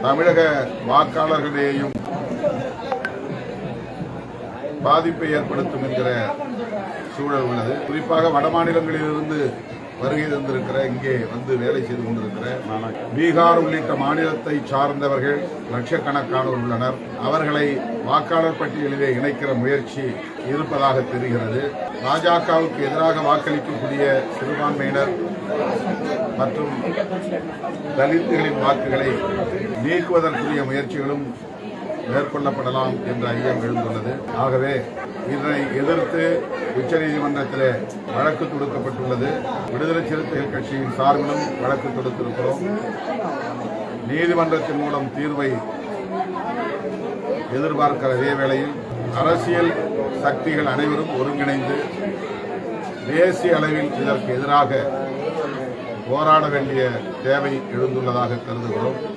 தமிழக வாக்காளர்களிடையேயும் பாதிப்பை ஏற்படுத்தும் என்கிற சூழல் உள்ளது. குறிப்பாக வடமாநிலங்களிலிருந்து வருகை தந்திருக்கிற, இங்கே வந்து வேலை செய்து கொண்டிருக்கிற பீகார் உள்ளிட்ட மாநிலத்தை சார்ந்தவர்கள் லட்சக்கணக்கானோர் உள்ளனர். அவர்களை வாக்காளர் பட்டியலிலே இணைக்கிற முயற்சி இருப்பதாக தெரிகிறது. பாஜகவுக்கு எதிராக வாக்களிக்கக்கூடிய சிறுபான்மையினர் மற்றும் தலித்துகளின் வாக்குகளை நீக்குவதற்குரிய முயற்சிகளும் மேற்கொள்ளப்படலாம் என்ற ஐயம் எழுந்துள்ளது. ஆகவே இதனை எதிர்த்து உச்சநீதிமன்றத்தில் வழக்கு தொடுக்கப்பட்டுள்ளது. விடுதலை சிறுத்தைகள் கட்சியின் சார்பிலும் வழக்கு தொடுத்திருக்கிறோம். நீதிமன்றத்தின் மூலம் தீர்வை எதிர்பார்க்கிற அதே வேளையில் அரசியல் சக்திகள் அனைவரும் ஒருங்கிணைந்து தேசிய அளவில் இதற்கு எதிராக போராட வேண்டிய தேவை எழுந்துள்ளதாக கருதுகிறோம்.